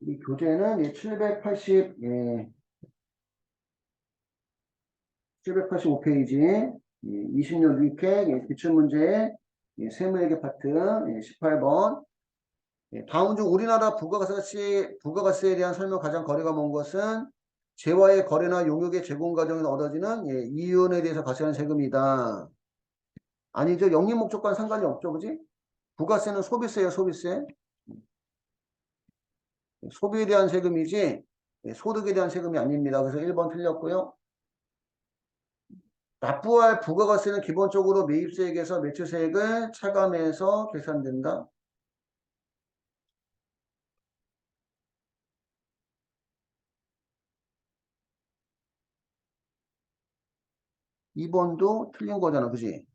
이 교재는 785페이지 20년 루이팩 기출문제의 세무회계 파트 18번. 다음 중 우리나라 부가가치에 대한 설명 가장 거리가 먼 것은 재화의 거래나 용역의 제공 과정에서 얻어지는 이윤에 대해서 과세하는 세금이다. 아니죠. 영리 목적과는 상관이 없죠. 그지? 부가세는 소비세예요. 소비세. 소비에 대한 세금이지 소득에 대한 세금이 아닙니다. 그래서 1번 틀렸고요. 납부할 부가가세는 기본적으로 매입세액에서 매출세액을 차감해서 계산된다. 2번도 틀린 거잖아. 그지?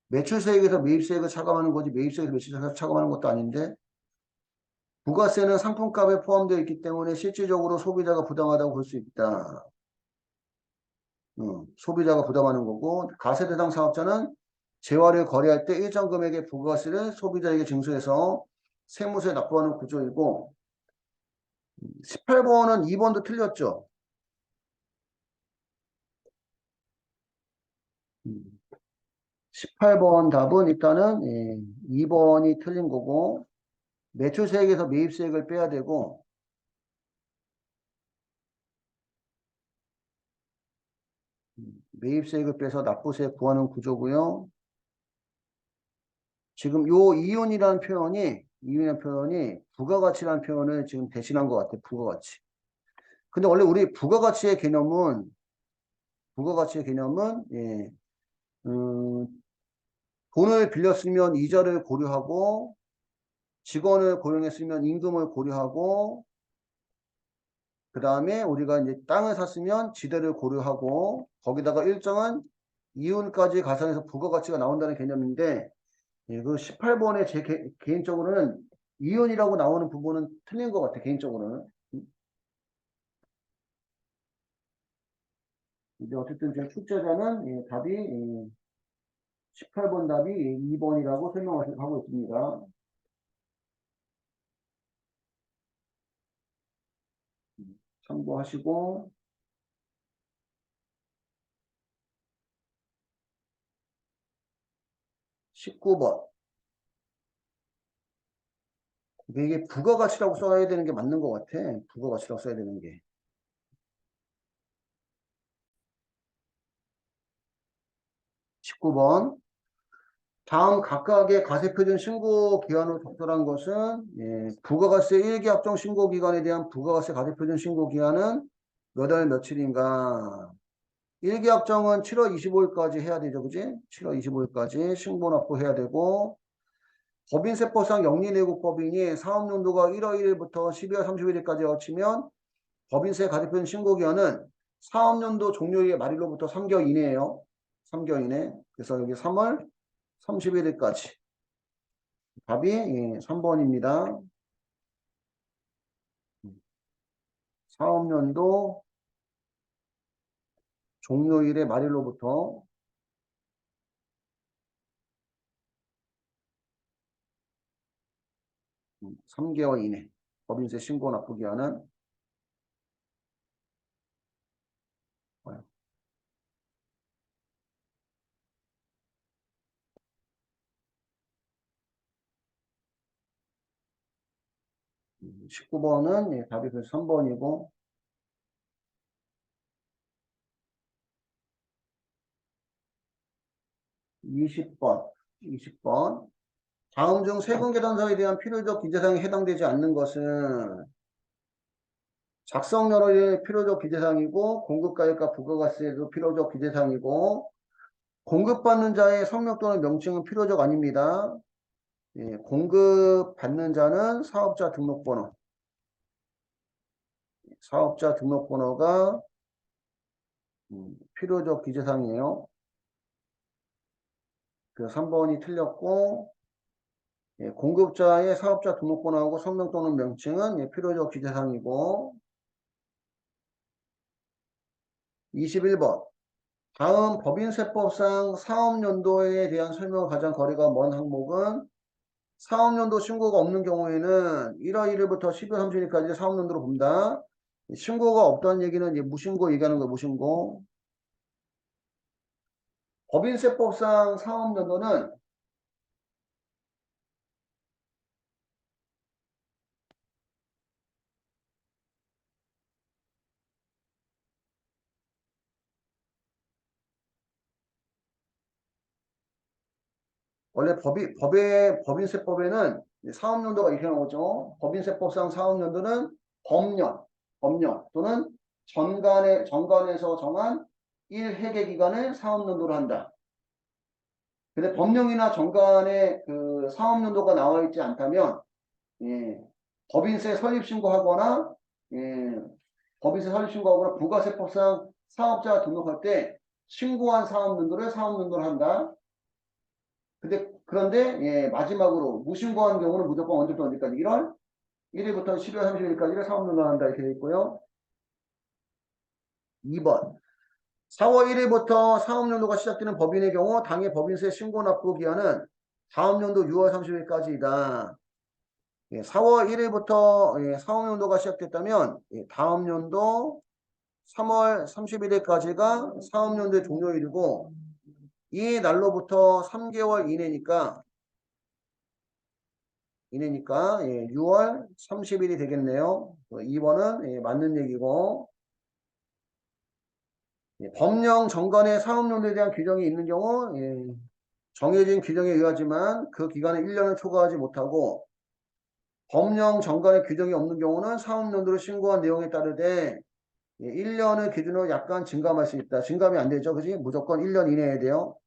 매출세액에서 매입세액을 차감하는 거지 매입세액에서 매출세액을 차감하는 것도 아닌데 부가세는 상품값에 포함되어 있기 때문에 실질적으로 소비자가 부담하다고 볼 수 있다. 소비자가 부담하는 거고 가세 대상 사업자는 재화를 거래할 때 일정 금액의 부가세를 소비자에게 징수해서 세무서에 납부하는 구조이고 18번은 2번도 틀렸죠. 18번 답은 일단은 2번이 틀린 거고 매출세액에서 매입세액을 빼야 되고 매입세액을 빼서 납부세 구하는 구조고요. 지금 요 이윤이라는 표현이 부가가치라는 표현을 지금 대신한 것 같아요. 부가가치. 근데 원래 우리 부가가치의 개념은 음, 돈을 빌렸으면 이자를 고려하고 직원을 고용했으면 임금을 고려하고 그 다음에 우리가 이제 땅을 샀으면 지대를 고려하고 거기다가 일정한 이윤까지 가산해서 부가가치가 나온다는 개념인데 그 18번에 제 개인적으로는 이윤이라고 나오는 부분은 틀린 것 같아. 개인적으로는. 근데 어쨌든 제 출제자는 답이 18번 답이 2번이라고 설명하고 있습니다. 참고하시고 19번 이게 부가가치라고 써야 되는 게 맞는 것 같아. 부가가치라고 써야 되는 게. 19번 다음 각각의 가세표준 신고 기한을 적절한 것은 부가가세 1기 합정 신고 기간에 대한 부가가세 가세표준 신고 기한은 몇 월 며칠인가. 1기 합정은 7월 25일까지 해야 되죠. 그지? 7월 25일까지 신고 납부해야 되고 법인세법상 영리내국법인이 사업연도가 1월 1일부터 12월 31일까지 합치면 법인세 가세표준 신고기한은 사업연도 종료일 말일로부터 3개월 이내예요. 3개월 이내. 그래서 여기 3월 31일까지. 답이 3번입니다. 사업연도 종료일의 말일로부터 3개월 이내. 법인세 신고 납부기한은 19번은 답이 그래서 3번이고 20번 다음 중 세금 계산서에 대한 필요적 기재사항에 해당되지 않는 것은 작성 여러의 필요적 기재사항이고 공급가액과 부가가세도 필요적 기재사항이고 공급받는 자의 성명 또는 명칭은 필요적 아닙니다. 공급받는 자는 사업자 등록번호가 필요적 기재사항이에요. 그 3번이 틀렸고 공급자의 사업자 등록번호하고 성명 또는 명칭은 필요적 기재사항이고 21번 다음 법인세법상 사업연도에 대한 설명을 가장 거리가 먼 항목은 사업연도 신고가 없는 경우에는 1월 1일부터 12월 30일까지 사업연도로 본다. 신고가 없다는 얘기는 이제 무신고 얘기하는 거예요. 무신고. 법인세법상 사업연도는 원래 법인세법에는 사업연도가 이렇게 나오죠. 법인세법상 사업연도는 법년 또는 정관에서 정한 1회계 기간을 사업연도로 한다. 근데 법령이나 정관에 그 사업연도가 나와 있지 않다면, 예, 법인세 설립신고하거나, 예, 법인세 설립신고하거나 부가세법상 사업자 등록할 때 신고한 사업연도를 사업연도로 한다. 그런데 예, 마지막으로 무신고한 경우는 무조건 언제부터 언제까지 1월 1일부터 12월 30일까지를 사업연도로 한다 이렇게 되어 있고요. 2번 4월 1일부터 사업연도가 시작되는 법인의 경우 당해 법인세 신고 납부 기한은 다음 연도 6월 30일까지이다. 예, 4월 1일부터 예, 사업연도가 시작됐다면 예, 다음 연도 3월 31일까지가 사업연도의 종료일이고 이 날로부터 3개월 이내니까 예, 6월 30일이 되겠네요. 2번은 예, 맞는 얘기고 예, 법령 정관의 사업연도에 대한 규정이 있는 경우 예, 정해진 규정에 의하지만 그 기간에 1년을 초과하지 못하고 법령 정관의 규정이 없는 경우는 사업연도를 신고한 내용에 따르되 1년을 기준으로 약간 증감할 수 있다. 증감이 안 되죠. 그지? 무조건 1년 이내에 돼요.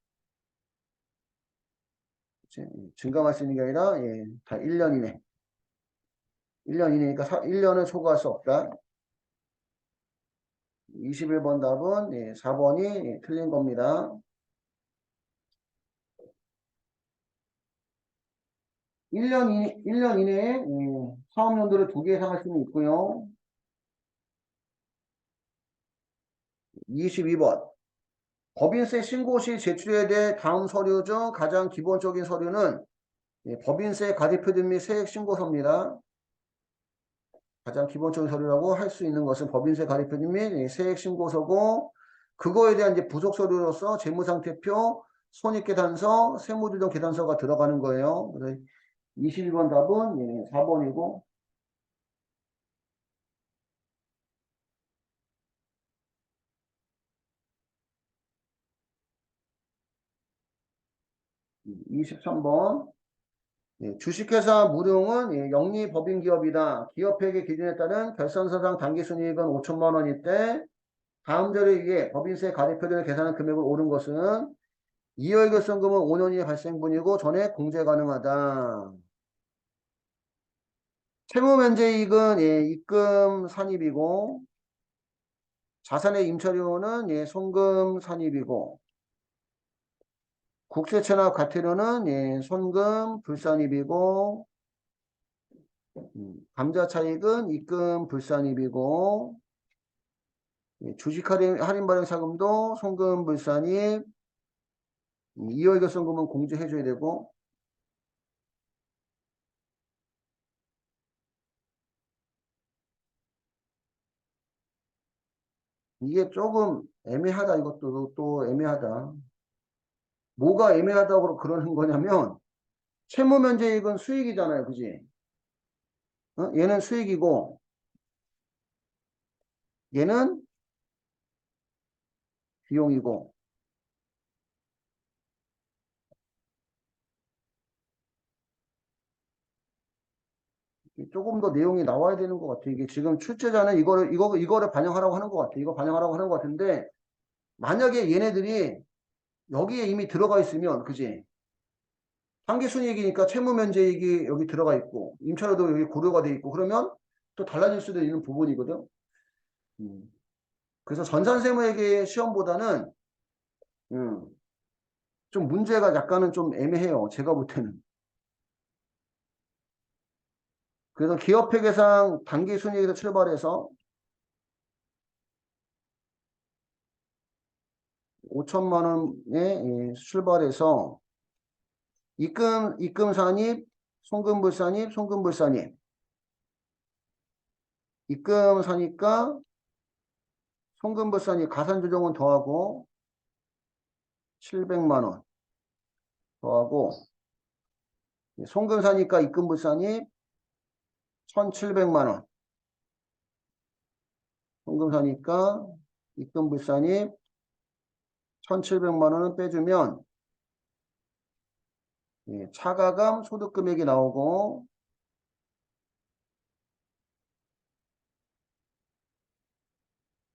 그치? 증감할 수 있는 게 아니라 예, 다 1년 이내. 1년 이내니까 1년을 초과할 수 없다. 21번 답은 예, 4번이 예, 틀린 겁니다. 1년 이내에 사업연도를 2개 이상 할 수는 있고요. 22번 법인세 신고 시 제출해야 될 다음 서류 중 가장 기본적인 서류는 예, 법인세 가대표준 및 세액신고서입니다. 가장 기본적인 서류라고 할 수 있는 것은 법인세 가입표준 및 예, 세액신고서고 그거에 대한 이제 부속 서류로서 재무상태표, 손익계산서, 세무조정 계산서가 들어가는 거예요. 그래서 22번 답은 예, 4번이고 23번 주식회사 무릉은 예, 영리법인기업이다. 기업회계 기준에 따른 결산서상 당기순이익은 5천만 원일 때 다음 자료에 의해 법인세 가대표준을 계산한 금액을 오른 것은 이월결손금은 5년 이내 발생분이고 전액 공제 가능하다. 채무면제이익은 예, 입금 산입이고 자산의 임차료는 예, 송금 산입이고 국세채납 과태료는 예, 손금 불산입이고 감자차익은 입금 불산입이고 예, 주식 할인 발행 차금도 송금 불산입 이월결손금은 공제해줘야 되고 이게 조금 애매하다. 이것도 또 애매하다. 뭐가 애매하다고 그러는 거냐면 채무면제이익은 수익이잖아요. 그지? 얘는 수익이고 얘는 비용이고 조금 더 내용이 나와야 되는 것 같아. 이게 지금 출제자는 이거를 반영하라고 하는 것 같아. 이거 반영하라고 하는 것 같은데 만약에 얘네들이 여기에 이미 들어가 있으면 그지? 당기순이익이니까 채무면제이익이 여기 들어가 있고 임차료도 여기 고려가 돼 있고 그러면 또 달라질 수도 있는 부분이거든. 음. 그래서 전산세무회계 시험보다는 음, 좀 문제가 약간은 좀 애매해요. 제가 볼 때는. 그래서 기업회계상 당기순이익에서 출발해서 5천만 원에 출발해서 입금 산입 송금불산입, 송금불산입. 입금사니까 송금불산입 가산조정은 더하고 700만 원 더하고 송금사니까 입금불산입 1,700만 원. 송금사니까 입금불산입 1,700만 원을 빼주면 차가감 소득금액이 나오고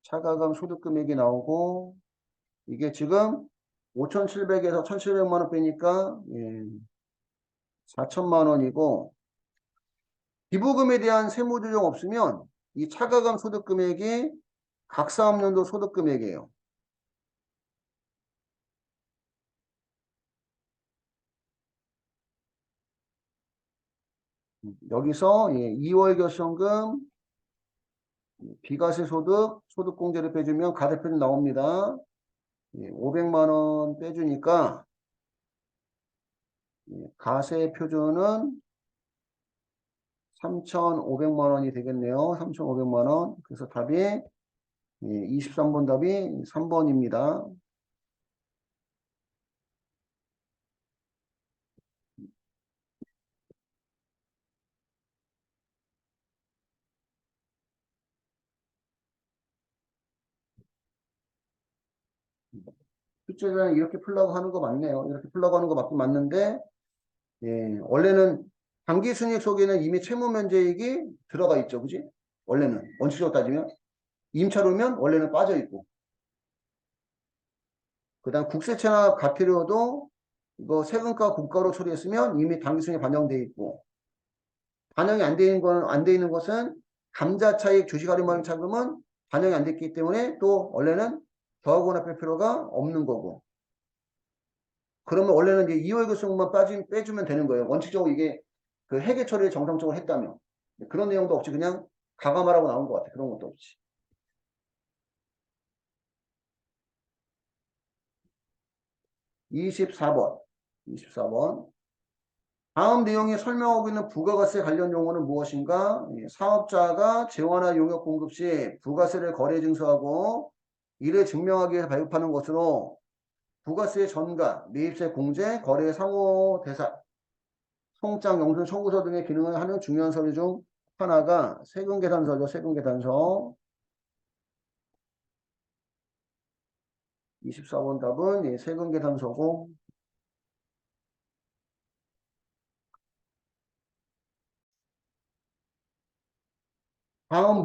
차가감 소득금액이 나오고 이게 지금 5,700에서 1,700만 원 빼니까 4천만 원이고 기부금에 대한 세무조정 없으면 이 차가감 소득금액이 각사업연도 소득금액이에요. 여기서 2월 결손금 비과세 소득 소득공제를 빼주면 가대표준 나옵니다. 500만 원 빼주니까 가세 표준은 3,500만 원이 되겠네요. 3,500만 원. 그래서 답이 23번 답이 3번입니다. 숙제는 이렇게 풀라고 하는 거 맞네요. 이렇게 풀라고 하는 거 맞긴 맞는데 원래는 당기순이익 속에는 이미 채무면제액이 들어가 있죠. 그지? 원래는 원칙적으로 따지면 임차료면 원래는 빠져 있고 그 다음 국세채나 과태료도 이거 세금과 국가로 처리했으면 이미 당기순이익 반영돼 있고 반영이 안 돼 있는 것은 감자차익 주식할인반영 차금은 반영이 안 됐기 때문에 또 원래는 더하거나 뺄 필요가 없는 거고 그러면 원래는 이제 이월교수만 빼주면 되는 거예요. 원칙적으로 이게 그 회계 처리를 정상적으로 했다면 그런 내용도 없이 그냥 가감하라고 나온 것 같아. 그런 것도 없이. 24번. 24번. 다음 내용이 설명하고 있는 부가가세 관련 용어는 무엇인가? 사업자가 재화나 용역 공급 시 부가세를 거래 증서하고 이를 증명하기 위해 발급하는 것으로 부가세 전가, 매입세 공제, 거래 상호 대상, 송장, 영수증, 청구서 등의 기능을 하는 중요한 서류 중 하나가 세금계산서죠. 세금계산서. 24번 답은 세금계산서고 다음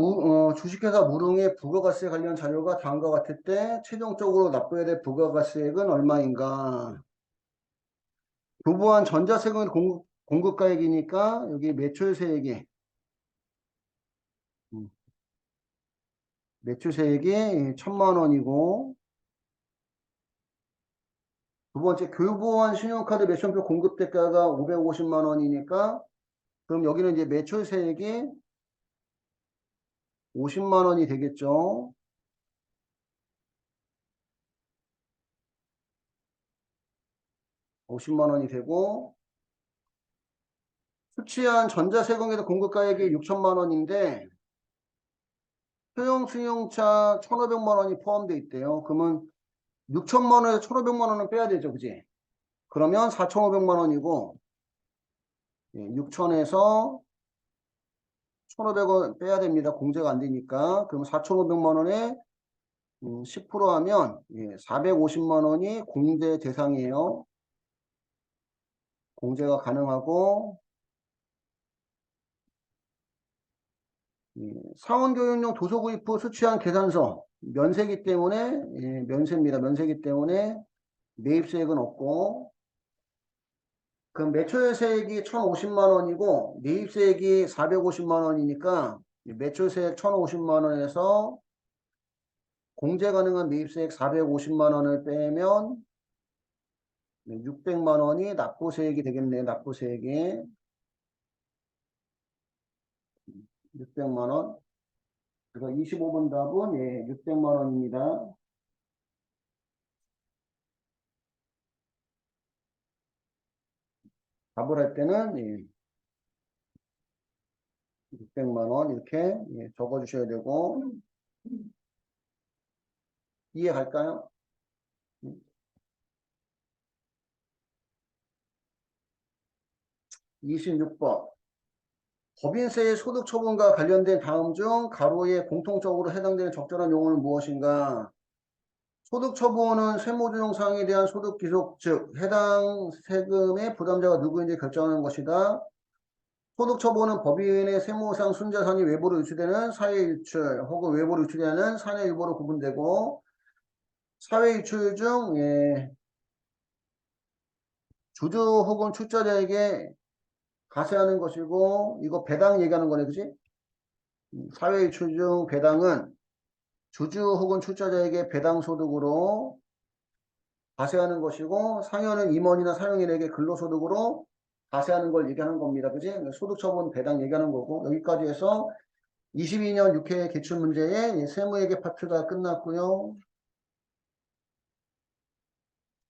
주식회사 무릉의 부가가세 관련 자료가 다음과 같을 때 최종적으로 납부해야 될 부가가세액은 얼마인가? 교부한 전자세금 공급가액이니까 여기 매출세액이 음, 매출세액이 1,000만 원이고 두 번째 교부한 신용카드 매출표 공급대가가 550만 원이니까 그럼 여기는 이제 매출세액이 50만 원이 되겠죠. 50만 원이 되고 수취한 전자세금에서 공급가액이 6천만 원인데 소형승용차 1,500만 원이 포함되어 있대요. 그러면 6천만 원에서 1,500만 원은 빼야 되죠. 그지? 그러면 4,500만 원이고 6천에서 1,500원 빼야 됩니다. 공제가 안 되니까. 그럼 4,500만 원에 10% 하면 450만 원이 공제 대상이에요. 공제가 가능하고 사원교육용 도서구입 후 수취한 계산서 면세기 때문에 면세입니다. 면세기 때문에 매입세액은 없고 그럼 매출세액이 1,050만 원이고 매입세액이 450만 원이니까 매출세액 1,050만 원에서 공제 가능한 매입세액 450만 원을 빼면 600만 원이 납부세액이 되겠네요. 납부세액이 600만 원. 그래서 25번 답은 600만 원입니다. 답을 할 때는 600만 원 이렇게 예, 적어주셔야 되고 이해 갈까요? 26번. 법인세의 소득 처분과 관련된 다음 중 가로에 공통적으로 해당되는 적절한 용어는 무엇인가? 소득 처분은 세무조정사항에 대한 소득 기속, 즉 해당 세금의 부담자가 누구인지 결정하는 것이다. 소득 처분은 법인의 세무상 순자산이 외부로 유출되는 사회 유출 혹은 외부로 유출되는 사내 유보로 구분되고 사회 유출 중 예, 주주 혹은 출자자에게 과세하는 것이고 이거 배당 얘기하는 거네, 그지? 사회 유출 중 배당은 주주 혹은 출자자에게 배당 소득으로 과세하는 것이고 상여는 임원이나 사용인에게 근로소득으로 과세하는 걸 얘기하는 겁니다. 그지? 소득처분 배당 얘기하는 거고 여기까지 해서 22년 6회 기출문제의 세무회계 파트가 끝났고요.